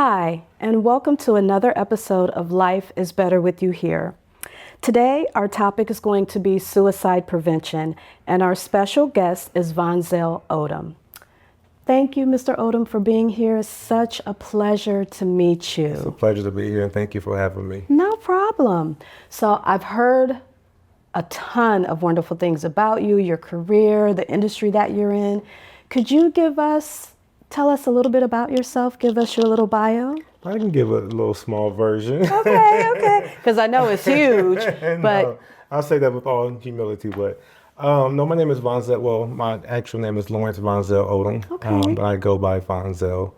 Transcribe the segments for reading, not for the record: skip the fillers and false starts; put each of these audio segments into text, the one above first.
Hi, and welcome to another episode of Life is Better with You Here. Today, our topic is going to be suicide prevention, and our special guest is Vonzail Odum. Thank you, Mr. Odum, for being here. It's such a pleasure to meet you. It's a pleasure to be here, and thank you for having me. No problem. So I've heard a ton of wonderful things about you, your career, the industry that you're in. Could you tell us a little bit about yourself? Give us your little bio. I can give a little small version. Okay. Because I know it's huge, but No, I'll say that with all humility. But no, my name is Vonzail. Well, my actual name is Lawrence Vonzail Odum. Okay. But I go by Vonzail.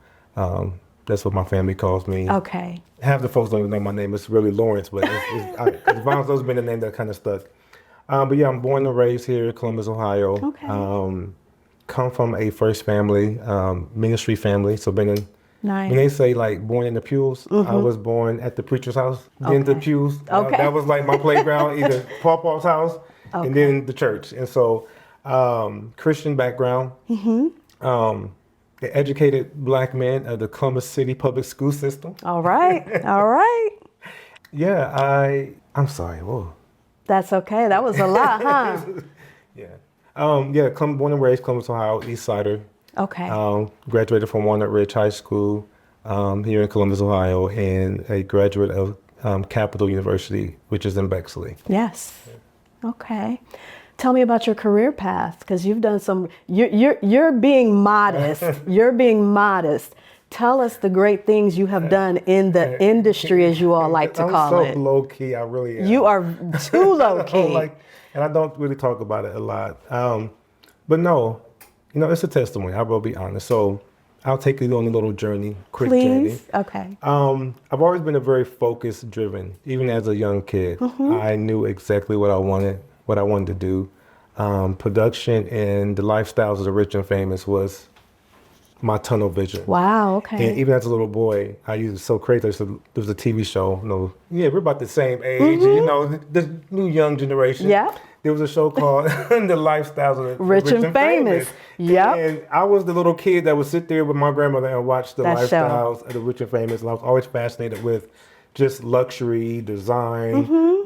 That's what my family calls me. Okay. Half the folks don't even know my name. It's really Lawrence, but Vonzail's been the name that kind of stuck. But yeah, I'm born and raised here in Columbus, Ohio. Okay. Come from a first family, ministry family. So been in, Nice. when they say like born in the pews, I was born at the preacher's house, then the pews. Okay. That was like my playground, either Pawpaw's house and then the church. And so Christian background, an educated black man of the Columbus City public school system. All right. All right. Yeah, I'm sorry. Whoa. That's okay. That was a lot, huh? Yeah. Born and raised Columbus, Ohio, East Sider. Okay. Graduated from Walnut Ridge High School here in Columbus, Ohio, and a graduate of Capital University, which is in Bexley. Yes. Okay. Tell me about your career path, because you've done some. You're being modest. You're being modest. Tell us the great things you have done in the industry, as you all like to call it. I'm so low key. I really am. You are too low key. And I don't really talk about it a lot. But no, it's a testimony. I will be honest. So I'll take you on a little journey, quick journey. Please. Okay. I've always been a very focused driven, even as a young kid. I knew exactly what I wanted to do. Production and the lifestyles of the rich and famous was my tunnel vision. Wow. Okay. And even as a little boy, I used to so crazy. There was a TV show. We're about the same age. The new young generation. Yeah. There was a show called The Lifestyles of the Rich and Famous. Yep. And I was the little kid that would sit there with my grandmother and watch the lifestyles of the rich and famous. And I was always fascinated with just luxury, design,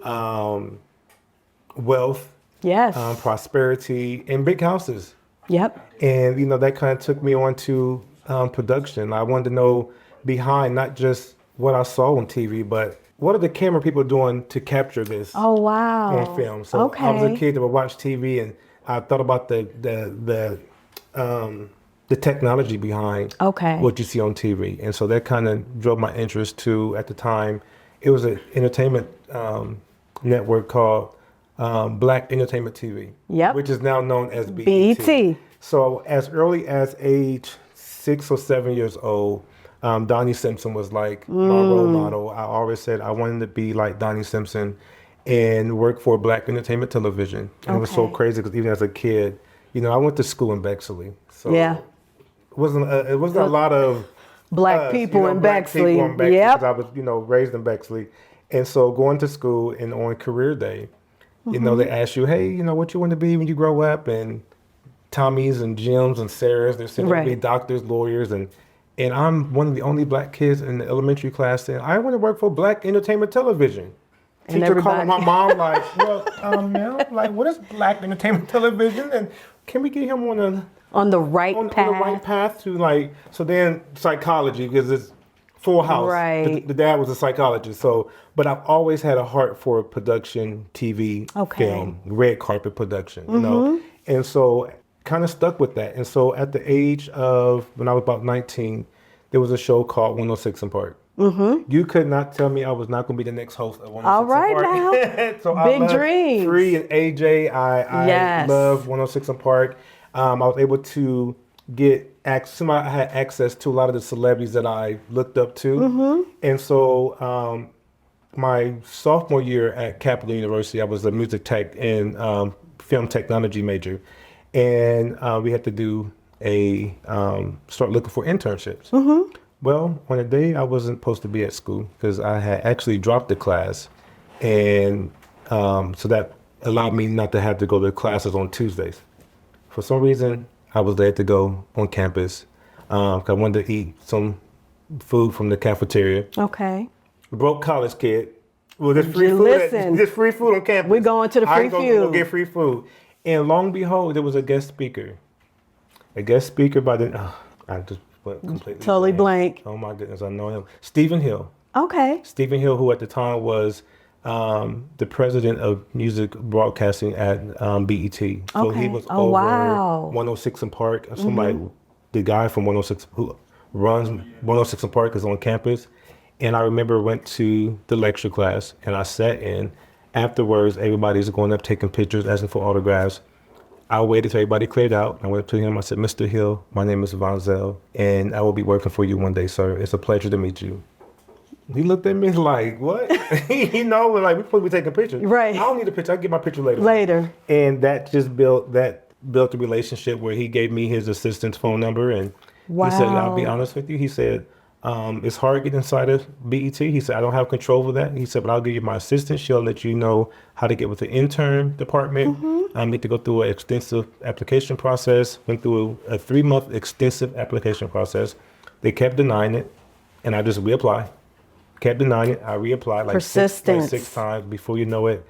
wealth, Yes. prosperity, and big houses. Yep. And, that kind of took me on to production. I wanted to know behind not just what I saw on TV, but what are the camera people doing to capture this Oh wow. on film? So I was a kid that would watch TV, and I thought about the technology behind what you see on TV. And so that kind of drove my interest to, at the time, it was an entertainment network called Black Entertainment TV, which is now known as BET. So as early as age 6 or 7 years old, Donnie Simpson was like my role model. I always said I wanted to be like Donnie Simpson and work for Black Entertainment Television. And it was so crazy because even as a kid, I went to school in Bexley. So it wasn't a lot of black people in Bexley. Yep. I was, raised in Bexley. And so going to school and on career day, they ask you, hey, what you want to be when you grow up? And Tommy's and Jims and Sarah's, they're sending to be doctors, lawyers, and I'm one of the only black kids in the elementary class saying, I want to work for Black Entertainment Television. And teacher calling my mom like, well, ma'am, like, what is Black Entertainment Television? And can we get him on the right path? On the right path to so then psychology, because it's Full House. Right. The dad was a psychologist. So, but I've always had a heart for production, TV, film, red carpet production, And so kind of stuck with that. And so at the age of, when I was about 19, there was a show called 106 and Park. You could not tell me I was not going to be the next host of 106 All right and Park. So big I loved dreams. Free and AJ. I loved 106 and Park. I was able to get access. I had access to a lot of the celebrities that I looked up to. And so my sophomore year at Capital University, I was a music tech and film technology major. And we had to do start looking for internships. Well, on a day I wasn't supposed to be at school because I had actually dropped the class. And so that allowed me not to have to go to classes on Tuesdays. For some reason, I was led to go on campus. I wanted to eat some food from the cafeteria. Okay. Broke college kid. Well, there's free food. Listen, There's free food on campus. We're going to the free food. Go get free food. And long and behold, there was a guest speaker. A guest speaker by the... I just went completely totally blank. Oh my goodness, I know him. Stephen Hill. Okay. Stephen Hill, who at the time was the president of music broadcasting at BET. So he was over 106 and Park. Somebody, the guy from 106 who runs 106 and Park is on campus. And I remember went to the lecture class and I sat in. Afterwards, everybody's going up taking pictures, asking for autographs. I waited till everybody cleared out. I went up to him. I said, Mr. Hill, my name is Vonzail, and I will be working for you one day, sir. It's a pleasure to meet you. He looked at me like, what? Like, we're supposed to be taking pictures. Right. I don't need a picture. I'll get my picture later. Later. And that just built a relationship where he gave me his assistant's phone number. And he said, I'll be honest with you. He said, it's hard getting inside of BET. He said, I don't have control over that. He said, but I'll give you my assistant. She'll let you know how to get with the intern department. I need to go through an extensive application process. Went through a 3-month extensive application process. They kept denying it. And I just reapplied. Kept denying it. I reapplied like six times. Before you know it,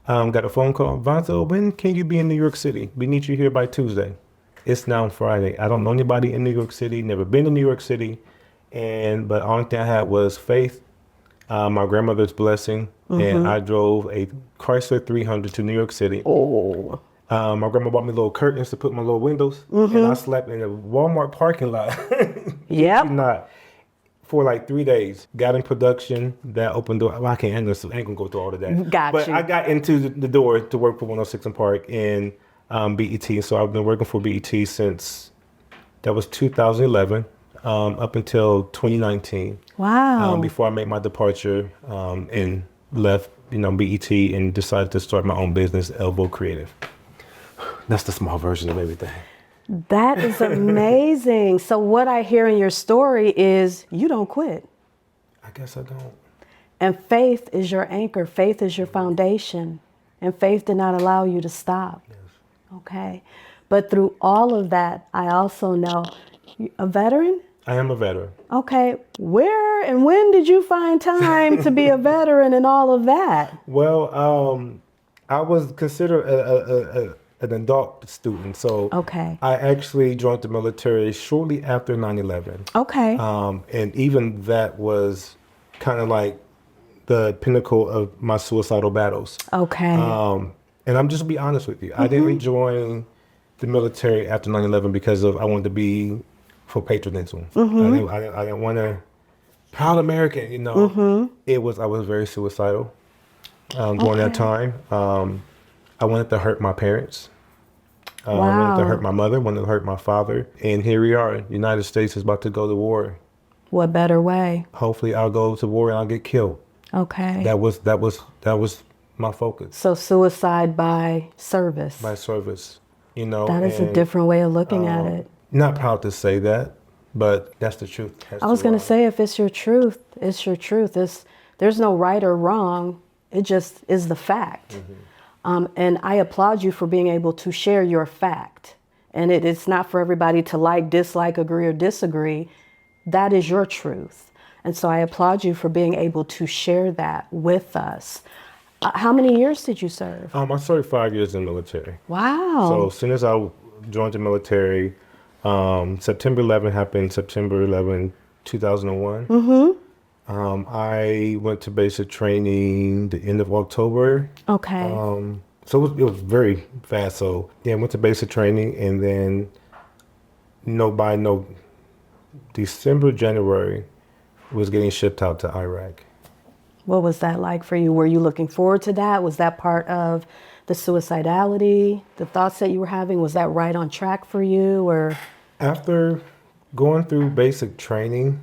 got a phone call. Vonzail, when can you be in New York City? We need you here by Tuesday. It's now Friday. I don't know anybody in New York City. Never been to New York City. But the only thing I had was faith, my grandmother's blessing, and I drove a Chrysler 300 to New York City. Oh. My grandma bought me little curtains to put in my little windows, and I slept in a Walmart parking lot. Yep. Not for like 3 days. Got in production. That opened door. Well, I ain't gonna go through all of that. But I got into the door to work for 106 and Park in BET. So I've been working for BET since that was 2011. Up until 2019. Wow. Before I made my departure and left, BET and decided to start my own business, Elbow Creative. That's the small version of everything. That is amazing. So what I hear in your story is you don't quit. I guess I don't. And faith is your anchor. Faith is your foundation. And faith did not allow you to stop. Yes. Okay. But through all of that, I also know a veteran? I am a veteran. Okay. Where and when did you find time to be a veteran and all of that? Well, I was considered an adult student. So I actually joined the military shortly after 9/11. Okay. And even that was kind of like the pinnacle of my suicidal battles. Okay. And I'm just be honest with you. I didn't join the military after 9/11 because I wanted to be for patriotism. I didn't want to proud American, I was very suicidal during that time. I wanted to hurt my parents. I wanted to hurt my mother, wanted to hurt my father. And here we are. The United States is about to go to war. What better way? Hopefully I'll go to war and I'll get killed. Okay. That was my focus. So suicide by service. By service, That is a different way of looking at it. Not proud to say that, but that's the truth. I was going to say, if it's your truth, it's your truth. There's no right or wrong. It just is the fact. And I applaud you for being able to share your fact. And it's not for everybody to like, dislike, agree, or disagree. That is your truth. And so I applaud you for being able to share that with us. How many years did you serve? I served 5 years in the military. Wow. So as soon as I joined the military, September 11 happened, September 11, 2001. I went to basic training the end of October. Okay. So it was very fast. So yeah, I went to basic training and then by December, January, was getting shipped out to Iraq. What was that like for you? Were you looking forward to that? Was that part of the suicidality, the thoughts that you were having? Was that right on track for you, or? After going through basic training,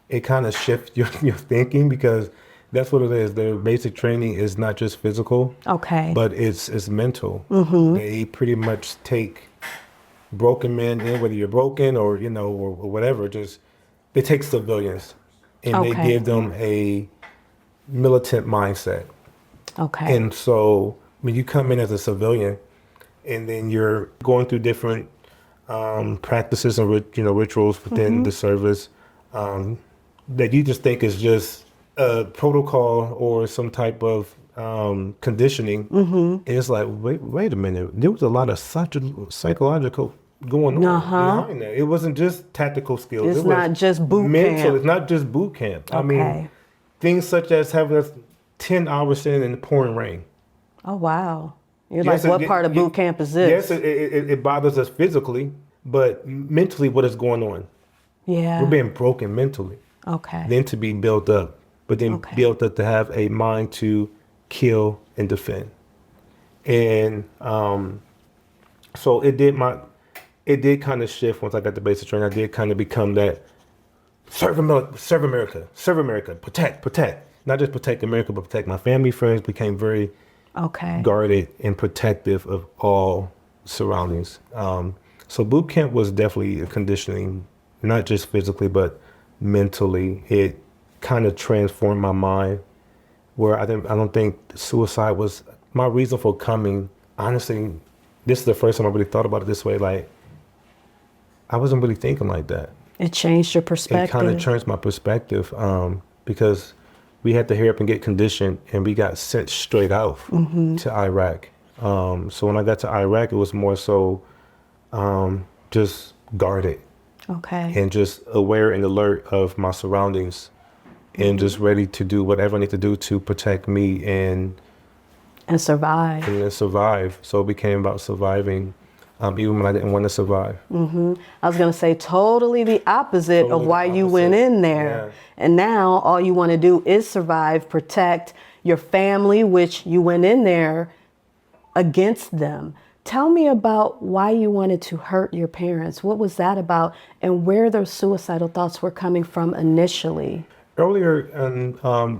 it kind of shifts your thinking, because that's what it is. The basic training is not just physical, but it's mental. They pretty much take broken men in, whether you're broken or or whatever. Just they take civilians and they give them a militant mindset. And so when you come in as a civilian, and then you're going through different practices and rituals within the service, that you just think is just a protocol or some type of conditioning. And it's like, wait a minute. There was a lot of psychological going on behind that. It wasn't just tactical skills. It's it was not just boot mental. camp. It's not just boot camp. Okay. I mean, things such as having us 10 hours sitting in the pouring rain. Oh, wow. You're like, what part of boot camp is this? Yes, it bothers us physically, but mentally, what is going on? Yeah. We're being broken mentally. Okay. Then to be built up, but then built up to have a mind to kill and defend. And so it did kind of shift once I got the basic training. I did kind of become that serve America, protect. Not just protect America, but protect my family, friends. Became very guarded and protective of all surroundings. So boot camp was definitely a conditioning, not just physically, but mentally. It kind of transformed my mind, where I don't think suicide was my reason for coming. Honestly, this is the first time I really thought about it this way. Like, I wasn't really thinking like that. It changed your perspective. It kind of changed my perspective because we had to hurry up and get conditioned, and we got sent straight out to Iraq. So when I got to Iraq, it was more so just guarded. Okay. And just aware and alert of my surroundings, and just ready to do whatever I need to do to protect me and survive. And survive. So it became about surviving, even when I didn't want to survive. I was going to say totally the opposite of why you went in there. Yeah. And now all you want to do is survive, protect your family, which you went in there against them. Tell me about why you wanted to hurt your parents. What was that about, and where those suicidal thoughts were coming from initially? Earlier,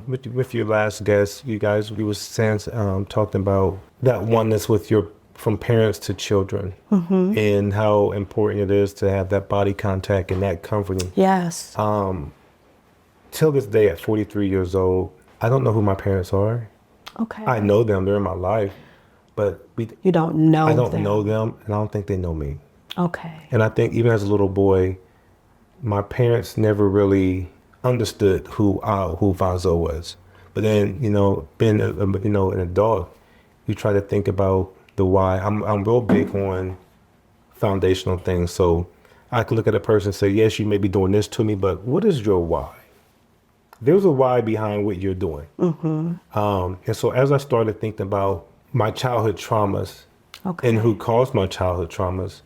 with your last guest, you guys, we were talking about that oneness with from parents to children, and how important it is to have that body contact and that comforting. Yes. Till this day, at 43 years old, I don't know who my parents are. Okay. I know them; they're in my life. But you don't know them. I don't know them, and I don't think they know me. Okay. And I think even as a little boy, my parents never really understood who Vonzail was. But then, being an adult, you try to think about the why. I'm real big on foundational things. So I could look at a person and say, yes, you may be doing this to me, but what is your why? There's a why behind what you're doing. And so as I started thinking about my childhood traumas and who caused my childhood traumas,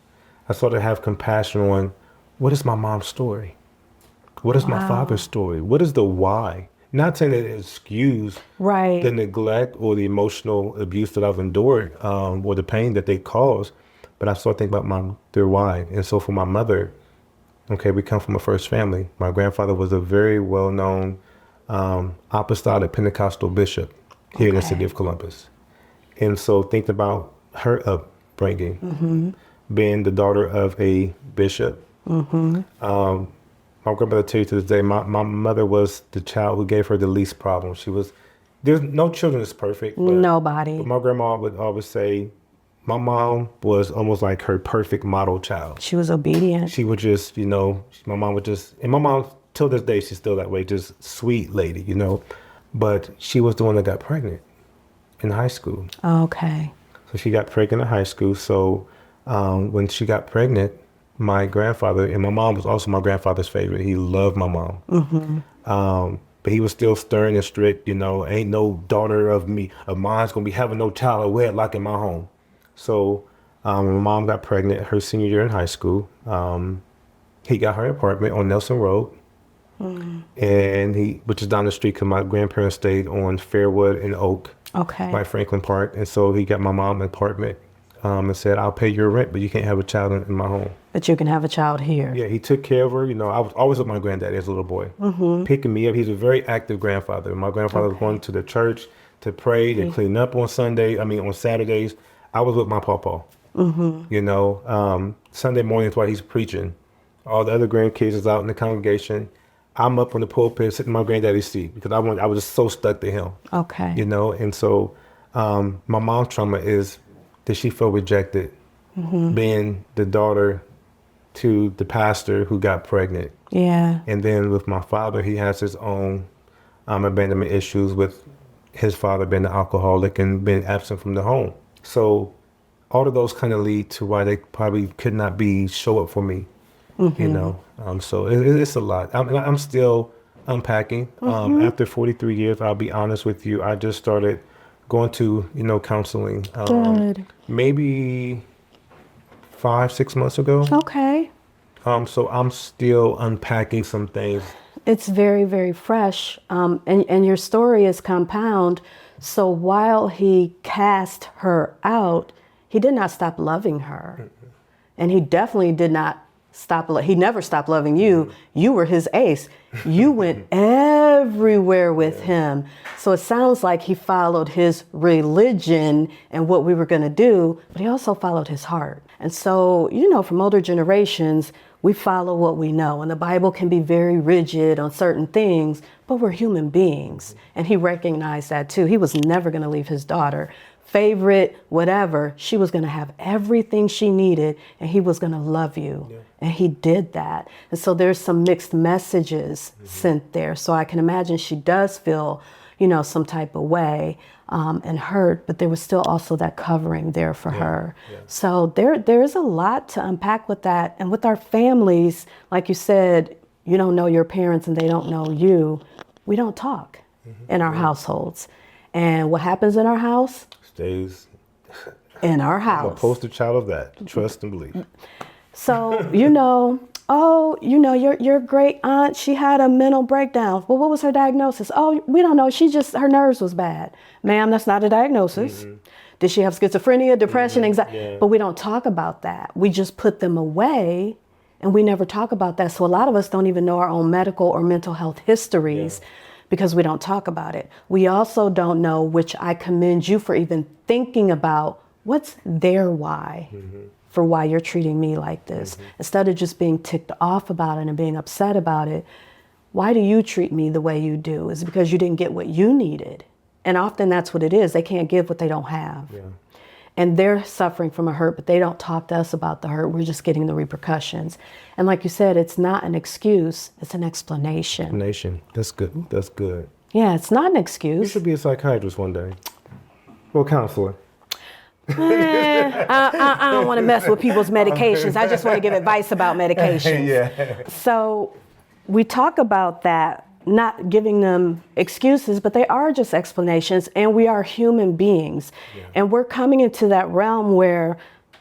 I started to have compassion on what is my mom's story? What is my father's story? What is the why? Not saying that it excuse the neglect or the emotional abuse that I've endured, or the pain that they caused, but I started thinking about their why. And so for my mother, we come from a first family. My grandfather was a very well-known apostolic Pentecostal bishop here in the city of Columbus. And so thinking about her upbringing, being the daughter of a bishop, my grandmother tell you to this day, my mother was the child who gave her the least problems. There's no children is perfect. Nobody. But my grandma would always say, my mom was almost like her perfect model child. She was obedient. She would just, my mom would just, and my mom, till this day, she's still that way, just sweet lady, But she was the one that got pregnant in high school. Okay. So she got pregnant in high school. So when she got pregnant, my grandfather, and my mom was also my grandfather's favorite. He loved my mom. But he was still stern and strict, ain't no daughter of mine's gonna be having no child or wedlock in my home. So when my mom got pregnant her senior year in high school, he got her an apartment on Nelson Road. And which is down the street, because my grandparents stayed on Fairwood and Oak. By Franklin Park. And so he got my mom an apartment and said, I'll pay your rent, but you can't have a child in my home. But you can have a child here. Yeah, he took care of her. I was always with my granddaddy as a little boy, picking me up. He's a very active grandfather. My grandfather was going to the church to pray, to clean up on Saturdays. I was with my pawpaw. Sunday mornings while he's preaching. All the other grandkids is out in the congregation. I'm up on the pulpit sitting in my granddaddy's seat because I was just so stuck to him. And so my mom's trauma is that she felt rejected, being the daughter to the pastor who got pregnant. Yeah. And then with my father, he has his own abandonment issues with his father being an alcoholic and being absent from the home. So all of those kind of lead to why they probably could not show up for me, you know. So it's a lot. I'm still unpacking. After 43 years, I'll be honest with you, I just started going to, counseling maybe 5-6 months ago. Okay. So I'm still unpacking some things. It's very, very fresh. And your story is compound. So while he cast her out, he did not stop loving her. And he definitely did not he never stopped loving you. You were his ace. You went everywhere with him. So it sounds like he followed his religion and what we were going to do, but he also followed his heart. And so, from older generations, we follow what we know. And the Bible can be very rigid on certain things, but we're human beings. And he recognized that too. He was never going to leave his daughter. Favorite, whatever, she was going to have everything she needed, and he was going to love you. Yeah. And he did that. And so there's some mixed messages sent there. So I can imagine she does feel, some type of way and hurt, but there was still also that covering there for her. Yeah. So there's a lot to unpack with that. And with our families, like you said, you don't know your parents and they don't know you. We don't talk in our households. And what happens in our house? Stays in our house. I'm a poster child of that. Trust and believe. So, your great aunt, she had a mental breakdown. Well, what was her diagnosis? Oh, we don't know. Her nerves was bad. Ma'am, that's not a diagnosis. Did she have schizophrenia, depression, anxiety? Yeah. But we don't talk about that. We just put them away and we never talk about that. So a lot of us don't even know our own medical or mental health histories. Yeah. Because we don't talk about it. We also don't know, which I commend you for even thinking about, what's their why for why you're treating me like this. Instead of just being ticked off about it and being upset about it, why do you treat me the way you do? Is it because you didn't get what you needed? And often that's what it is. They can't give what they don't have. Yeah. And they're suffering from a hurt, but they don't talk to us about the hurt. We're just getting the repercussions. And like you said, it's not an excuse, it's an explanation. Explanation. That's good. That's good. Yeah, it's not an excuse. You should be a psychiatrist one day. Or counselor. I don't want to mess with people's medications. I just want to give advice about medications. Yeah. So we talk about that, not giving them excuses, but they are just explanations, and we are human beings. Yeah. And we're coming into that realm where,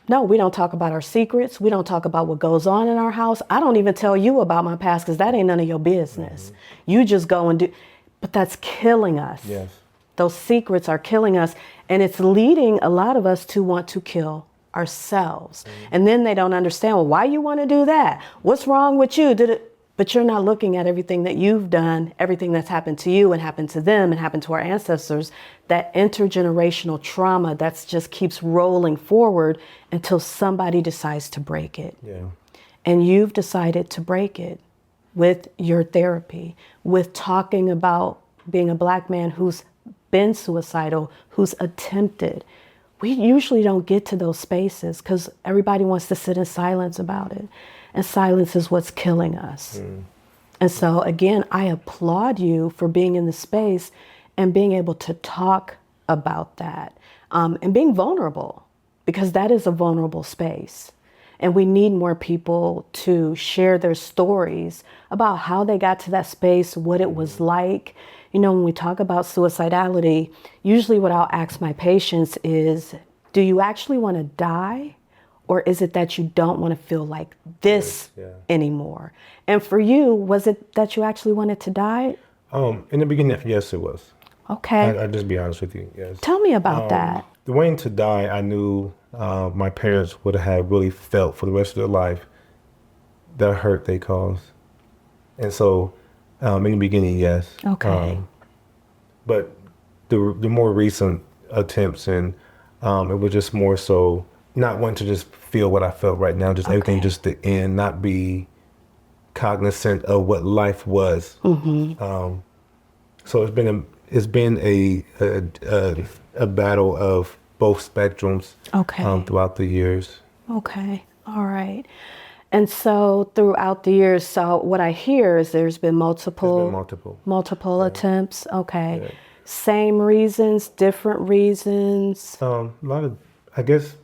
no, we don't talk about our secrets. We don't talk about what goes on in our house. I don't even tell you about my past because that ain't none of your business. You just go and do, but that's killing us. Yes. Those secrets are killing us, and it's leading a lot of us to want to kill ourselves. And then they don't understand, well, why you want to do that? What's wrong with you? But you're not looking at everything that you've done, everything that's happened to you and happened to them and happened to our ancestors, that intergenerational trauma that just keeps rolling forward until somebody decides to break it. Yeah. And you've decided to break it with your therapy, with talking about being a Black man who's been suicidal, who's attempted. We usually don't get to those spaces because everybody wants to sit in silence about it. And silence is what's killing us. And so again, I applaud you for being in the space and being able to talk about that and being vulnerable, because that is a vulnerable space. And we need more people to share their stories about how they got to that space, what it was like. When we talk about suicidality, usually what I'll ask my patients is, do you actually want to die? Or is it that you don't want to feel like this anymore? And for you, was it that you actually wanted to die? In the beginning, yes, it was. Okay. I'll just be honest with you, yes. Tell me about that. The wanting to die, I knew my parents would have really felt for the rest of their life the hurt they caused. And so in the beginning, yes. Okay. But the more recent attempts, and it was just more so not wanting to just feel what I felt right now, just everything just to end, not be cognizant of what life was. So it's been a battle of both spectrums throughout the years. Okay, all right. And so throughout the years, so what I hear is there's been multiple attempts. Okay. Yeah. Same reasons, different reasons? A lot of, I guess,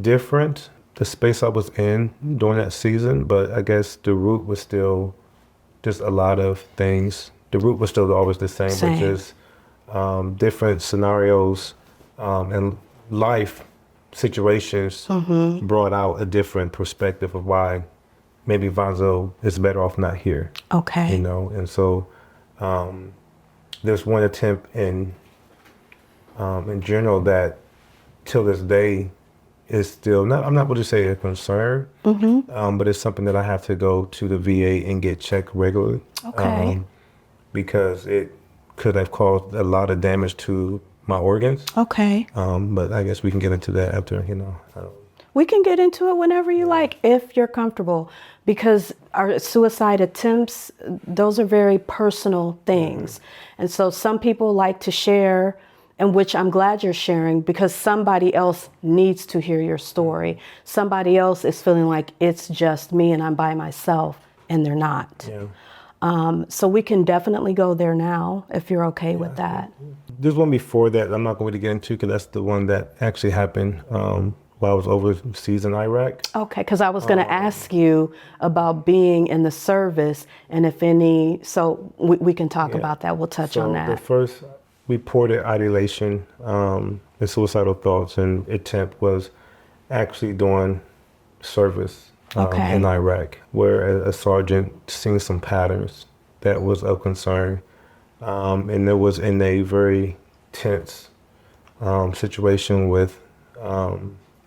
different. The space I was in during that season, but I guess the root was still just a lot of things. The root was still always the same. But just different scenarios and life situations brought out a different perspective of why maybe Vonzail is better off not here. Okay. And so there's one attempt in general that till this day is still not, I'm not going to say a concern, but it's something that I have to go to the VA and get checked regularly. Okay. Because it could have caused a lot of damage to my organs. Okay. But I guess we can get into that after, We can get into it whenever you like, if you're comfortable, because our suicide attempts, those are very personal things. And so some people like to share, and which I'm glad you're sharing, because somebody else needs to hear your story. Somebody else is feeling like it's just me and I'm by myself, and they're not. Yeah. So we can definitely go there now, if you're okay with that. There's one before that I'm not going to get into, because that's the one that actually happened while I was overseas in Iraq. Okay, because I was going to ask you about being in the service, and if any, so we can talk about that. We'll touch on that. The first reported ideation and suicidal thoughts and attempt was actually doing service in Iraq, where a sergeant seen some patterns that was of concern. And it was in a very tense situation with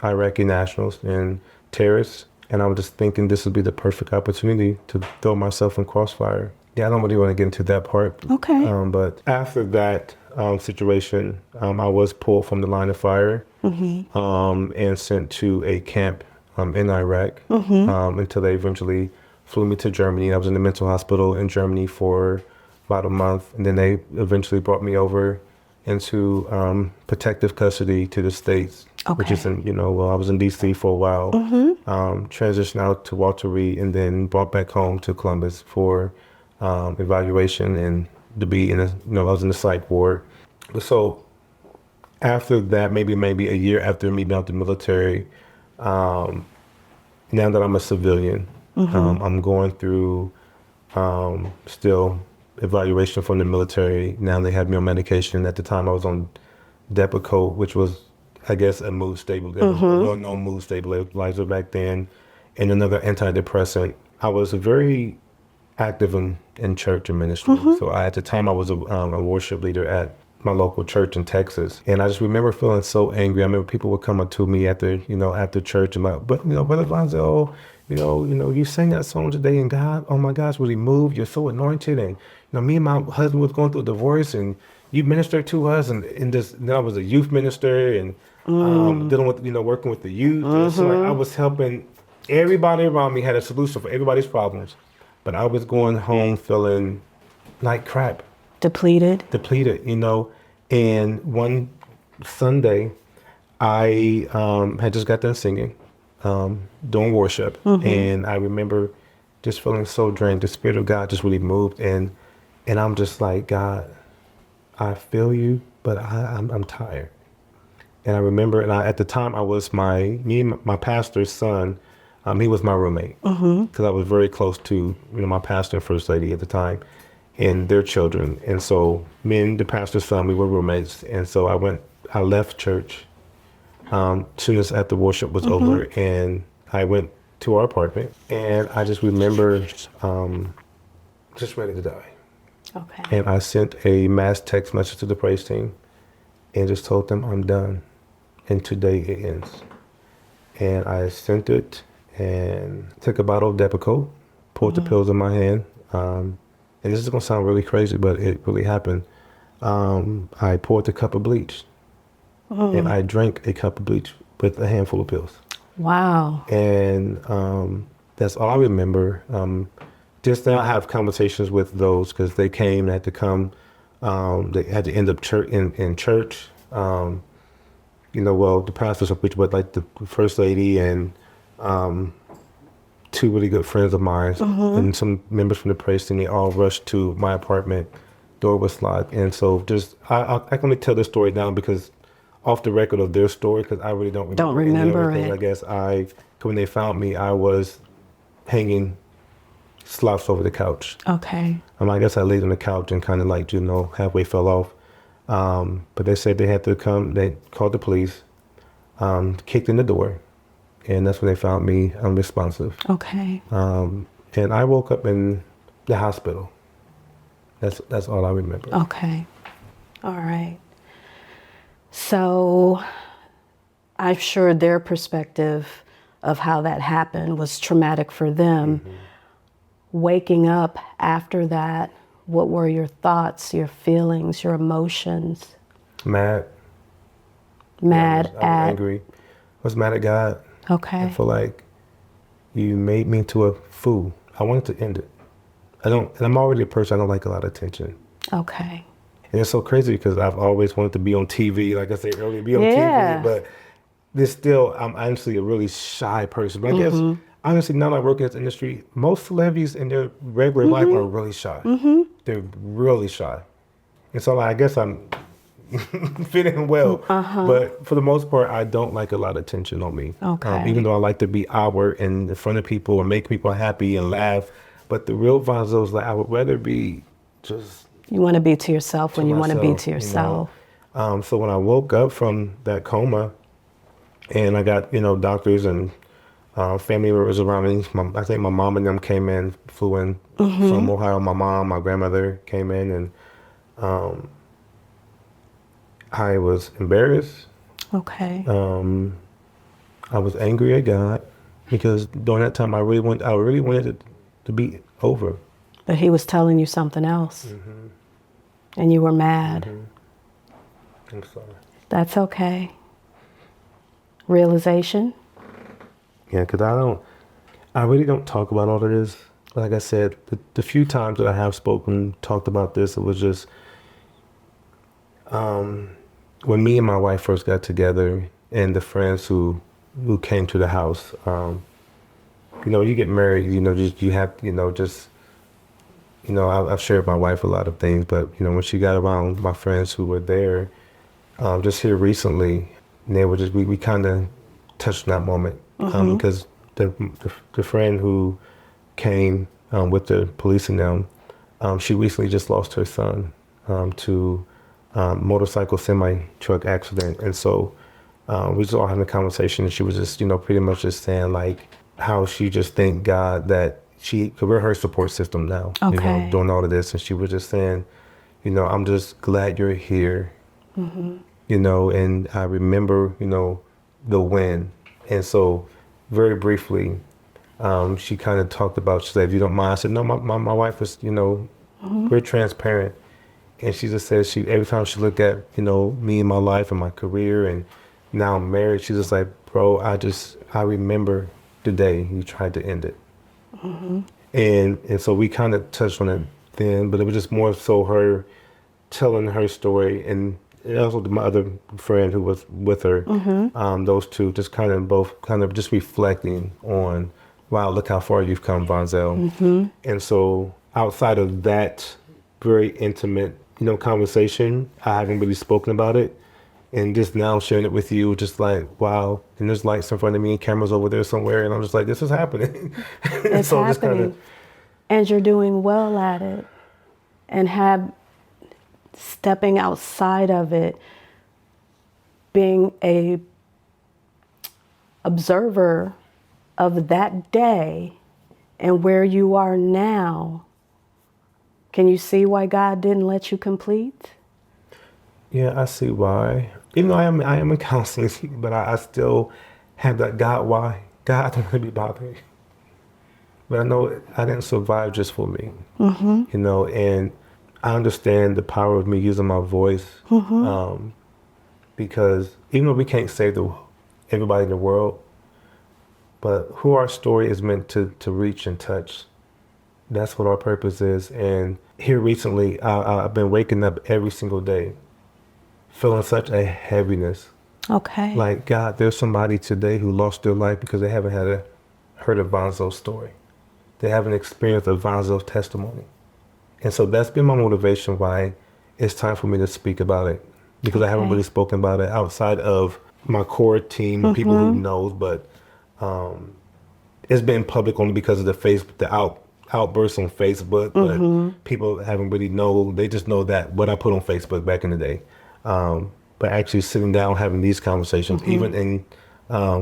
Iraqi nationals and terrorists. And I was just thinking this would be the perfect opportunity to throw myself in crossfire. Yeah, I don't really want to get into that part. Okay. But after that situation, I was pulled from the line of fire and sent to a camp in Iraq until they eventually flew me to Germany. I was in the mental hospital in Germany for about a month, and then they eventually brought me over into protective custody to the States, which is in, I was in DC for a while, transitioned out to Walter Reed, and then brought back home to Columbus for evaluation and to be in I was in the psych ward. So after that, maybe a year after me being out the military, now that I'm a civilian, I'm going through still evaluation from the military. Now they have me on medication. At the time I was on Depakote, which was, I guess, a mood stabilizer, no mood stabilizer back then, and another antidepressant. I was very active in church and ministry. So at the time I was a worship leader at my local church in Texas. And I just remember feeling so angry. I remember people would come up to me after church and like, but Brother Vonzail, you sang that song today and God, oh my gosh, really moved. You're so anointed. And me and my husband was going through a divorce and you ministered to us, and then I was a youth minister and dealing with, working with the youth. So like I was helping everybody around me, had a solution for everybody's problems. But I was going home feeling like crap. Depleted, And one Sunday, I had just got done singing, doing worship. And I remember just feeling so drained. The Spirit of God just really moved. And I'm just like, God, I feel you, but I'm tired. And I remember, at the time I was my pastor's son. He was my roommate because I was very close to my pastor and first lady at the time and their children. And so me and the pastor's son, we were roommates. And so I left church soon as after worship was over, and I went to our apartment, and I just remember just ready to die. Okay. And I sent a mass text message to the praise team and just told them I'm done and today it ends. And I sent it and took a bottle of Depakote, poured the pills in my hand. And this is going to sound really crazy, but it really happened. I poured a cup of bleach and I drank a cup of bleach with a handful of pills. Wow. And that's all I remember. Just now I have conversations with those because they came, they had to come. They had to end up in church. The pastors of which, but like the first lady and two really good friends of mine and some members from the praise team. They all rushed to my apartment. Door was locked, and so I can only tell this story now because off the record of their story, because I really don't remember any it. I guess when they found me, I was hanging slouched over the couch. Okay. I guess I laid on the couch and kind of like, halfway fell off. But they said they had to come. They called the police, kicked in the door, and that's when they found me unresponsive. Okay. And I woke up in the hospital. That's all I remember. Okay. All right. So I'm sure their perspective of how that happened was traumatic for them. Waking up after that, what were your thoughts, your feelings, your emotions? Mad. Mad I was at? angry. I was mad at God. Okay. I feel like you made me into a fool. I wanted to end it. And I'm already a person, I don't like a lot of attention. Okay. And it's so crazy because I've always wanted to be on TV, like I said earlier, be on TV, but there's still, I'm honestly a really shy person. But I guess, honestly, now that I work in this industry, most celebrities in their regular life are really shy. They're really shy. And so I guess I'm fitting well. But for the most part, I don't like a lot of attention on me. Okay. Even though I like to be outward and in front of people and make people happy and laugh. But the real Vonzail is like, I would rather be just... You want to be to yourself when you want to be to yourself. So when I woke up from that coma and I got, doctors and family members around me, I think my mom and them came in, flew in from Ohio. My mom, my grandmother came in, and I was embarrassed. Okay. I was angry at God because during that time I really wanted it to be over. But he was telling you something else. And you were mad. I'm sorry. That's okay. Realization? Yeah, because I really don't talk about all of this. Like I said, the few times that I have talked about this, it was just when me and my wife first got together and the friends who came to the house. You get married, you have, I've shared my wife a lot of things, but, when she got around my friends who were there, just here recently, they were we kind of touched on that moment, because the friend who came with the police and them, she recently just lost her son to motorcycle semi-truck accident. And so we was all having a conversation, and she was just, pretty much just saying like how she just thanked God that because we're her support system now, doing all of this. And she was just saying, I'm just glad you're here, and I remember, the win. And so very briefly, she kind of talked about, she said, if you don't mind, I said, no, my wife was, we're transparent. And she just said every time she looked at, me and my life and my career and now I'm married, she's just like, bro, I remember the day you tried to end it. And so we kind of touched on it then, but it was just more so her telling her story, and also my other friend who was with her, those two just both just reflecting on, wow, look how far you've come, Vonzail. And so outside of that very intimate, conversation, I haven't really spoken about it. And just now sharing it with you, just like, wow, and there's lights in front of me and cameras over there somewhere, and I'm just like, this is happening. It's so happening. And you're doing well at it. And stepping outside of it, being a observer of that day and where you are now. Can you see why God didn't let you complete? Yeah, I see why. Even though I am in counseling, but I still have that God, why? God, I don't want to be bothered. But I know I didn't survive just for me, and I understand the power of me using my voice, because even though we can't save everybody in the world, but who our story is meant to reach and touch, that's what our purpose is. And here recently, I've been waking up every single day feeling such a heaviness. Okay. Like, God, there's somebody today who lost their life because they haven't had heard of Vonzail's story. They haven't experienced a Vonzail's testimony. And so that's been my motivation why it's time for me to speak about it. Because I haven't really spoken about it outside of my core team, people who knows, but it's been public only because of the outbursts on Facebook, but people haven't really know. They just know that what I put on Facebook back in the day. But actually sitting down, having these conversations, even in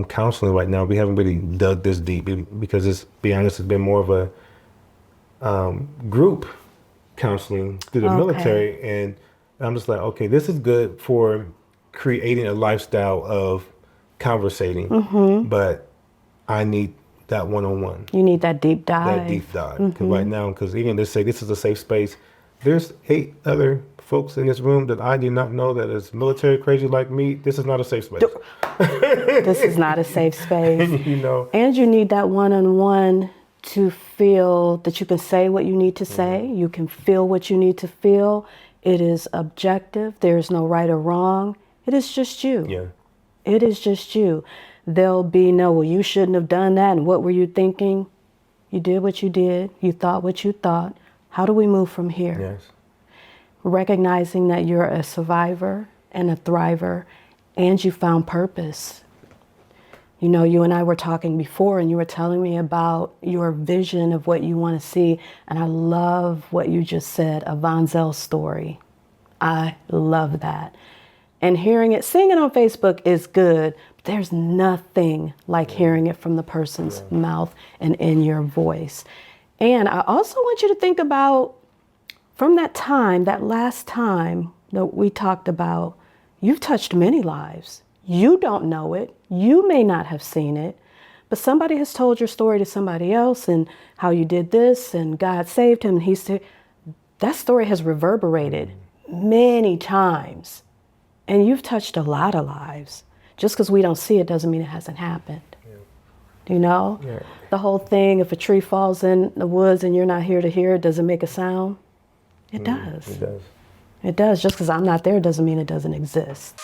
counseling right now, we haven't really dug this deep because it's been more of a group counseling through the military. And I'm just like, okay, this is good for creating a lifestyle of conversating, but I need that one-on-one. You need that deep dive. That deep dive. Because right now, because even to say this is a safe space, there's 8 other folks in this room that I do not know that is military crazy like me. This is not a safe space. This is not a safe space. You know. And you need that one-on-one to feel that you can say what you need to say. You can feel what you need to feel. It is objective. There's no right or wrong. It is just you. Yeah. It is just you. There'll be no, well, you shouldn't have done that. And what were you thinking? You did what you did. You thought what you thought. How do we move from here? Yes. Recognizing that you're a survivor and a thriver, and you found purpose. You know, you and I were talking before, and you were telling me about your vision of what you want to see. And I love what you just said, a Vonzail story. I love that. And hearing it, seeing it on Facebook is good. But there's nothing like hearing it from the person's mouth and in your voice. And I also want you to think about from that time, that last time that we talked about, you've touched many lives. You don't know it. You may not have seen it, but somebody has told your story to somebody else and how you did this and God saved him. And that story has reverberated many times. And you've touched a lot of lives. Just because we don't see it doesn't mean it hasn't happened. Yeah. You know? Yeah. The whole thing, if a tree falls in the woods and you're not here to hear it, does it make a sound? It does. It does. It does. Just because I'm not there doesn't mean it doesn't exist.